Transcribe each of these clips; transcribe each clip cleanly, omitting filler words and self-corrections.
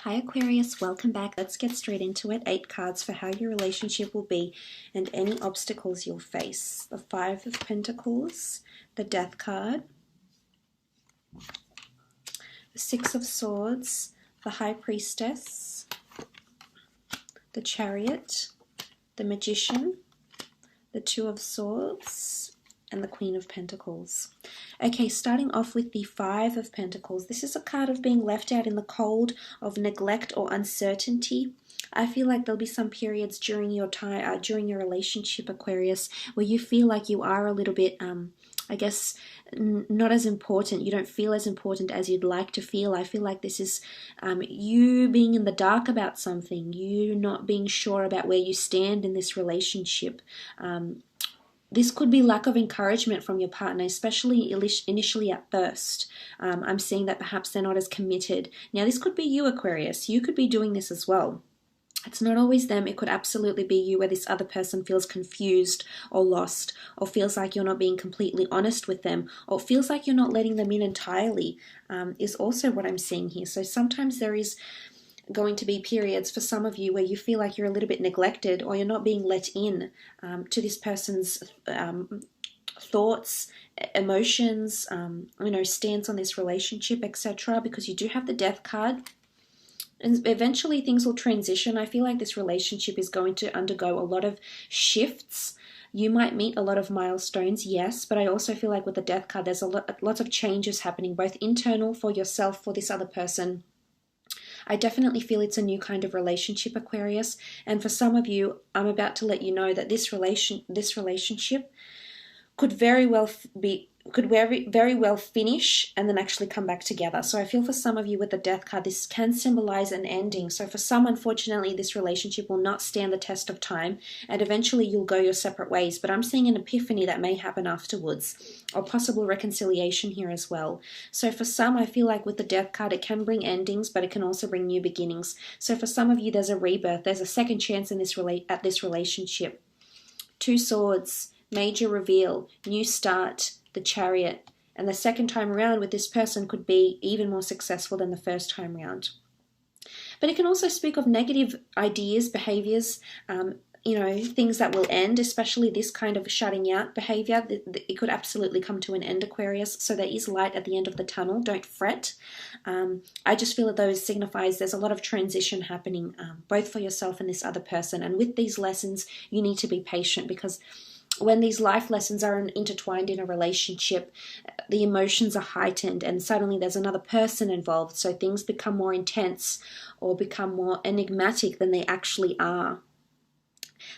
Hi Aquarius, welcome back. Let's get straight into it. 8 cards for how your relationship will be and any obstacles you'll face. The 5 of Pentacles, the Death card, the 6 of Swords, the High Priestess, the Chariot, the Magician, the 2 of Swords, and the Queen of Pentacles. Okay, starting off with the 5 of Pentacles. This is a card of being left out in the cold, of neglect or uncertainty. I feel like there'll be some periods during your time, during your relationship, Aquarius, where you feel like you are a little bit, I guess, not as important. You don't feel as important as you'd like to feel. I feel like this is you being in the dark about something, you not being sure about where you stand in this relationship. This could be lack of encouragement from your partner, especially initially at first. I'm seeing that perhaps they're not as committed. Now, this could be you, Aquarius. You could be doing this as well. It's not always them. It could absolutely be you, where this other person feels confused or lost, or feels like you're not being completely honest with them, or feels like you're not letting them in entirely, is also what I'm seeing here. So sometimes there is going to be periods for some of you where you feel like you're a little bit neglected, or you're not being let in to this person's thoughts, emotions, stance on this relationship, etc. Because you do have the Death card. And eventually things will transition. I feel like this relationship is going to undergo a lot of shifts. You might meet a lot of milestones, yes, but I also feel like with the Death card, there's lots of changes happening, both internal for yourself, for this other person. I definitely feel it's a new kind of relationship, Aquarius. And for some of you, I'm about to let you know that this relationship could very well finish and then actually come back together. So I feel for some of you with the Death card, this can symbolize an ending. So for some, unfortunately, this relationship will not stand the test of time, and eventually you'll go your separate ways. But I'm seeing an epiphany that may happen afterwards, or possible reconciliation here as well. So for some, I feel like with the Death card, it can bring endings, but it can also bring new beginnings. So for some of you, there's a rebirth. There's a second chance in this relationship. 2 Swords, major reveal, new start, the Chariot. And the second time around with this person could be even more successful than the first time around. But it can also speak of negative ideas, behaviors, things that will end, especially this kind of shutting out behavior. It could absolutely come to an end, Aquarius. So there is light at the end of the tunnel. Don't fret. I just feel that those signifies there's a lot of transition happening, both for yourself and this other person. And with these lessons, you need to be patient, because when these life lessons are intertwined in a relationship, the emotions are heightened and suddenly there's another person involved. So things become more intense or become more enigmatic than they actually are.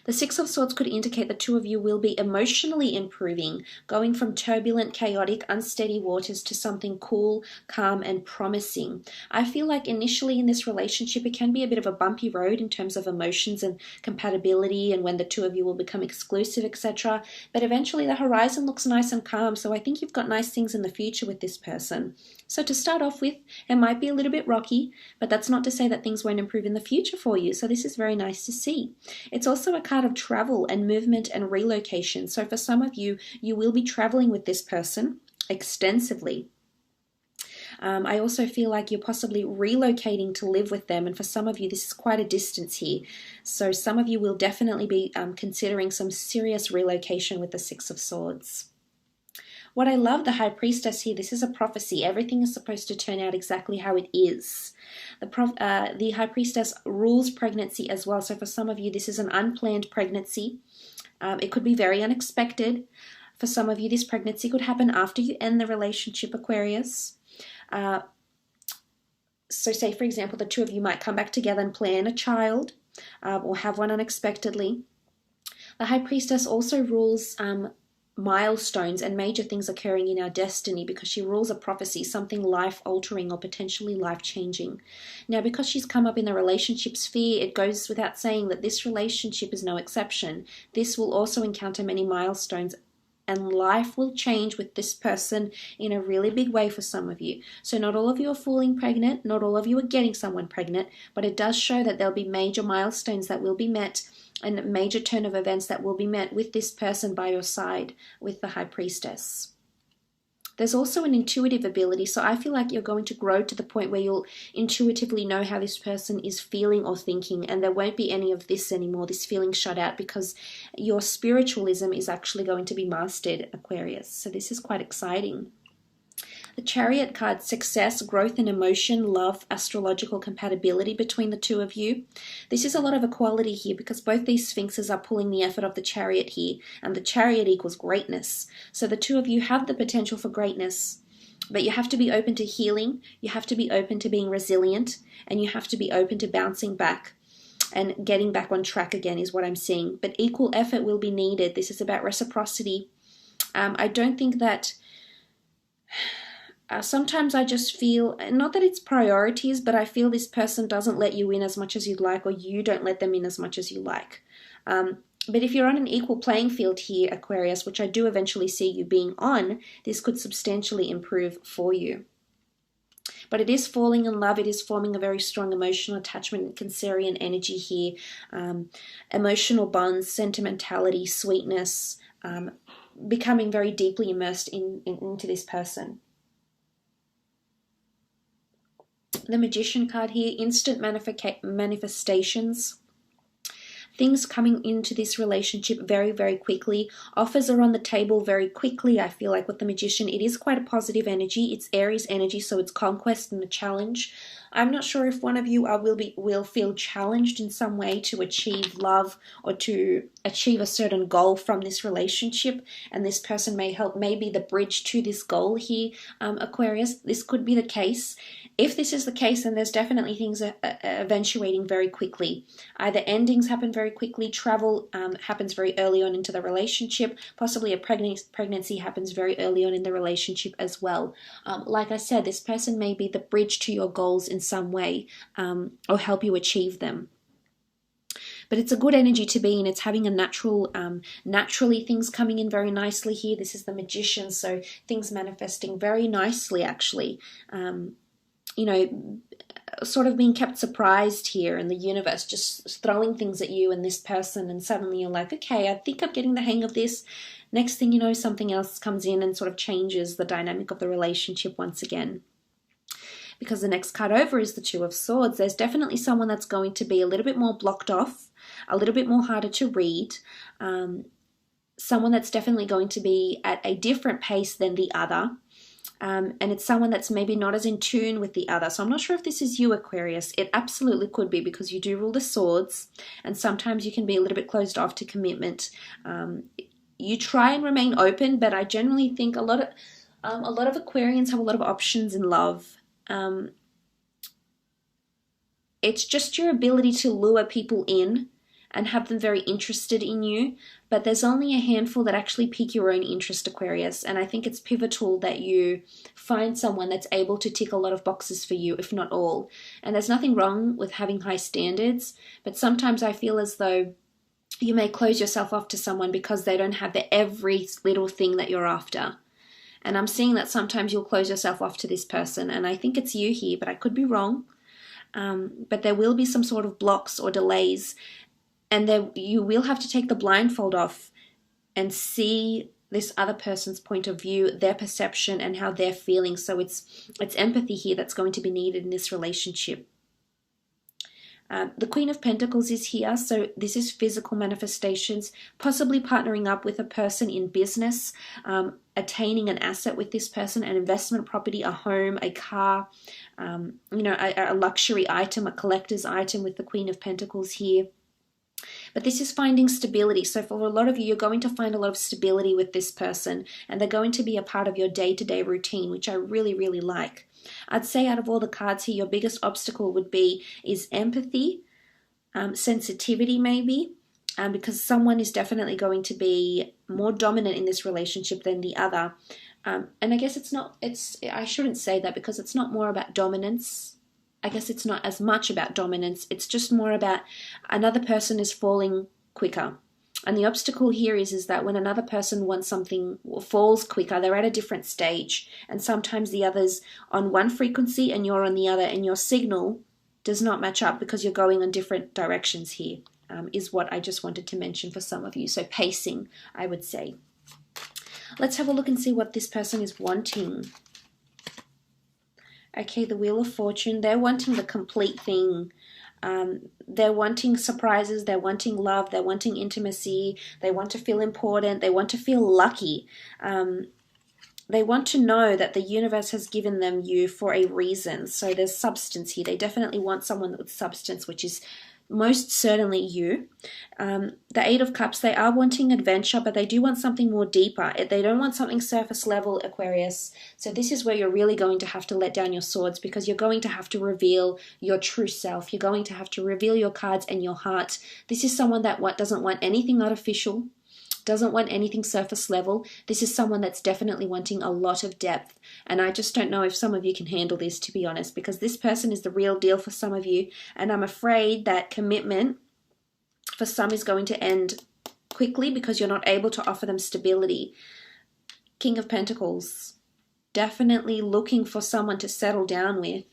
The 6 of Swords could indicate the two of you will be emotionally improving, going from turbulent, chaotic, unsteady waters to something cool, calm, and promising. I feel like initially in this relationship, it can be a bit of a bumpy road in terms of emotions and compatibility, and when the two of you will become exclusive, etc. But eventually the horizon looks nice and calm, so I think you've got nice things in the future with this person. So to start off with, it might be a little bit rocky, but that's not to say that things won't improve in the future for you. So this is very nice to see. It's also a card of travel and movement and relocation. So for some of you, you will be traveling with this person extensively. I also feel like you're possibly relocating to live with them. And for some of you, this is quite a distance here. So some of you will definitely be considering some serious relocation with the 6 of Swords. What I love, the High Priestess here, this is a prophecy. Everything is supposed to turn out exactly how it is. The High Priestess rules pregnancy as well. So for some of you, this is an unplanned pregnancy. It could be very unexpected. For some of you, this pregnancy could happen after you end the relationship, Aquarius. So say, for example, the two of you might come back together and plan a child or have one unexpectedly. The High Priestess also rules milestones and major things occurring in our destiny, because she rules a prophecy, something life-altering or potentially life-changing. Now, because she's come up in the relationship sphere, it goes without saying that this relationship is no exception. This will also encounter many milestones, and life will change with this person in a really big way for some of you. So not all of you are falling pregnant, not all of you are getting someone pregnant, but it does show that there'll be major milestones that will be met, and a major turn of events that will be met with this person by your side, with the High Priestess. There's also an intuitive ability. So I feel like you're going to grow to the point where you'll intuitively know how this person is feeling or thinking, and there won't be any of this anymore, this feeling shut out, because your spiritualism is actually going to be mastered, Aquarius. So this is quite exciting. The Chariot card, success, growth in emotion, love, astrological compatibility between the two of you. This is a lot of equality here because both these sphinxes are pulling the effort of the Chariot here, and the Chariot equals greatness. So the two of you have the potential for greatness, but you have to be open to healing, you have to be open to being resilient, and you have to be open to bouncing back and getting back on track again is what I'm seeing. But equal effort will be needed. This is about reciprocity. I don't think that... sometimes I just feel, not that it's priorities, but I feel this person doesn't let you in as much as you'd like, or you don't let them in as much as you like. But if you're on an equal playing field here, Aquarius, which I do eventually see you being on, this could substantially improve for you. But it is falling in love. It is forming a very strong emotional attachment, Cancerian energy here. Emotional bonds, sentimentality, sweetness, becoming very deeply immersed into this person. The Magician card here, instant manifestations. Things coming into this relationship very, very quickly. Offers are on the table very quickly. I feel like with the Magician, it is quite a positive energy. It's Aries energy, so it's conquest and a challenge. I'm not sure if one of you will feel challenged in some way to achieve love or to achieve a certain goal from this relationship, and this person may be the bridge to this goal here, Aquarius. This could be the case. If this is the case, then there's definitely things eventuating very quickly. Either endings happen very quickly, travel happens very early on into the relationship, possibly a pregnancy happens very early on in the relationship as well. Like I said, this person may be the bridge to your goals in some way, or help you achieve them. But it's a good energy to be in. It's having a naturally things coming in very nicely here. This is the Magician, so things manifesting very nicely actually. You know, sort of being kept surprised here in the universe, just throwing things at you and this person, and suddenly you're like, okay, I think I'm getting the hang of this. Next thing you know, something else comes in and sort of changes the dynamic of the relationship once again. Because the next card over is the Two of Swords. There's definitely someone that's going to be a little bit more blocked off, a little bit more harder to read, someone that's definitely going to be at a different pace than the other. And it's someone that's maybe not as in tune with the other. So I'm not sure if this is you, Aquarius. It absolutely could be, because you do rule the swords, and sometimes you can be a little bit closed off to commitment. You try and remain open, but I generally think a lot of Aquarians have a lot of options in love. It's just your ability to lure people in and have them very interested in you, but there's only a handful that actually pique your own interest, Aquarius, and I think it's pivotal that you find someone that's able to tick a lot of boxes for you, if not all. And there's nothing wrong with having high standards, but sometimes I feel as though you may close yourself off to someone because they don't have the every little thing that you're after. And I'm seeing that sometimes you'll close yourself off to this person, and I think it's you here, but I could be wrong. But there will be some sort of blocks or delays, and you will have to take the blindfold off and see this other person's point of view, their perception, and how they're feeling. So it's empathy here that's going to be needed in this relationship. The Queen of Pentacles is here, so this is physical manifestations, possibly partnering up with a person in business, attaining an asset with this person, an investment property, a home, a car, a luxury item, a collector's item with the Queen of Pentacles here. But this is finding stability. So for a lot of you, you're going to find a lot of stability with this person, and they're going to be a part of your day-to-day routine, which I really, really like. I'd say out of all the cards here, your biggest obstacle is empathy, sensitivity maybe, because someone is definitely going to be more dominant in this relationship than the other. And I guess I shouldn't say that, because it's not more about dominance. I guess it's not as much about dominance. It's just more about another person is falling quicker. And the obstacle here is that when another person wants something or falls quicker, they're at a different stage. And sometimes the other's on one frequency and you're on the other, and your signal does not match up because you're going in different directions here, is what I just wanted to mention for some of you. So pacing, I would say. Let's have a look and see what this person is wanting. Okay, the Wheel of Fortune. They're wanting the complete thing. They're wanting surprises, they're wanting love, they're wanting intimacy, they want to feel important, they want to feel lucky. They want to know that the universe has given them you for a reason. So there's substance here. They definitely want someone with substance, which is most certainly you. The Eight of Cups, they are wanting adventure, but they do want something more deeper. They don't want something surface level, Aquarius. So this is where you're really going to have to let down your swords, because you're going to have to reveal your true self. You're going to have to reveal your cards and your heart. This is someone that doesn't want anything artificial, doesn't want anything surface level. This is someone that's definitely wanting a lot of depth. And I just don't know if some of you can handle this, to be honest, because this person is the real deal for some of you. And I'm afraid that commitment for some is going to end quickly because you're not able to offer them stability. King of Pentacles, definitely looking for someone to settle down with.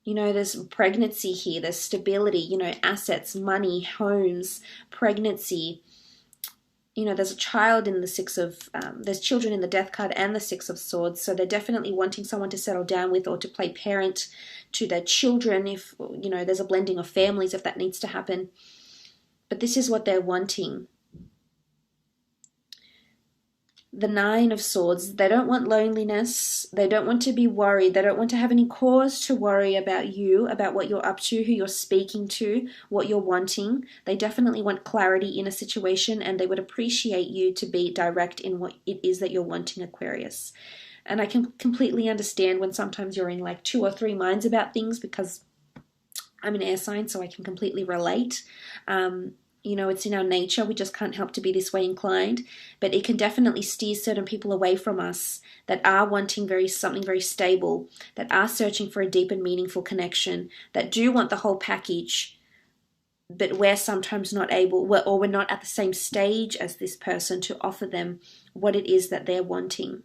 You know, there's pregnancy here, there's stability, you know, assets, money, homes, pregnancy. You know, there's a child in the there's children in the Death card and the Six of Swords. So they're definitely wanting someone to settle down with or to play parent to their children if, you know, there's a blending of families if that needs to happen. But this is what they're wanting. The Nine of Swords, they don't want loneliness, they don't want to be worried, they don't want to have any cause to worry about you, about what you're up to, who you're speaking to, what you're wanting. They definitely want clarity in a situation, and they would appreciate you to be direct in what it is that you're wanting, Aquarius. And I can completely understand when sometimes you're in like 2 or 3 minds about things, because I'm an air sign, so I can completely relate. You know, it's in our nature. We just can't help to be this way inclined. But it can definitely steer certain people away from us that are wanting something very stable, that are searching for a deep and meaningful connection, that do want the whole package, but we're sometimes not able, or we're not at the same stage as this person to offer them what it is that they're wanting.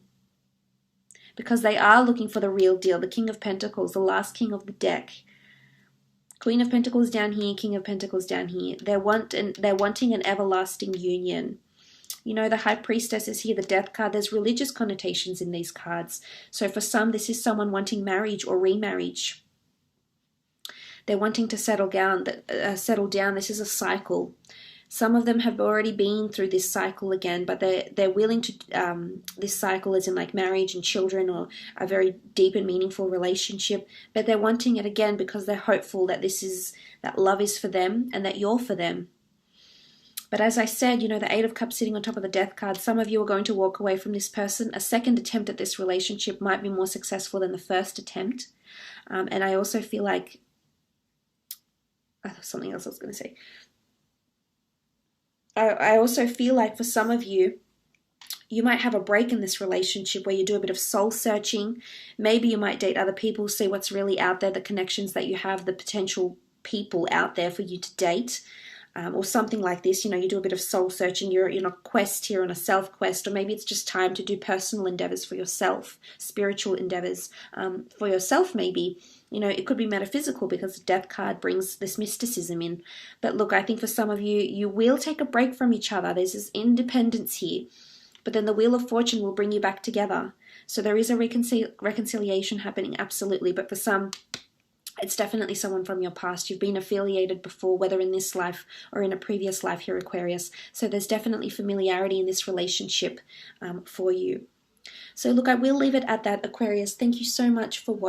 Because they are looking for the real deal. The King of Pentacles, the last king of the deck. Queen of Pentacles down here, King of Pentacles down here. They're wanting an everlasting union. You know, the High Priestess is here, the Death card. There's religious connotations in these cards. So for some, this is someone wanting marriage or remarriage. They're wanting to settle down. This is a cycle. Some of them have already been through this cycle again, but they're willing to, this cycle is in like marriage and children or a very deep and meaningful relationship, but they're wanting it again because they're hopeful that that love is for them and that you're for them. But as I said, you know, the Eight of Cups sitting on top of the Death card, some of you are going to walk away from this person. A second attempt at this relationship might be more successful than the first attempt. And I also feel like, something else I was going to say. I also feel like for some of you, you might have a break in this relationship where you do a bit of soul searching. Maybe you might date other people, see what's really out there, the connections that you have, the potential people out there for you to date, or something like this. You know, you do a bit of soul searching, you're in a quest here, on a self quest, or maybe it's just time to do personal endeavors for yourself, spiritual endeavors for yourself maybe. You know, it could be metaphysical because the Death card brings this mysticism in. But look, I think for some of you, you will take a break from each other. There's this independence here. But then the Wheel of Fortune will bring you back together. So there is a reconciliation happening, absolutely. But for some, it's definitely someone from your past. You've been affiliated before, whether in this life or in a previous life here, Aquarius. So there's definitely familiarity in this relationship for you. So look, I will leave it at that, Aquarius. Thank you so much for watching.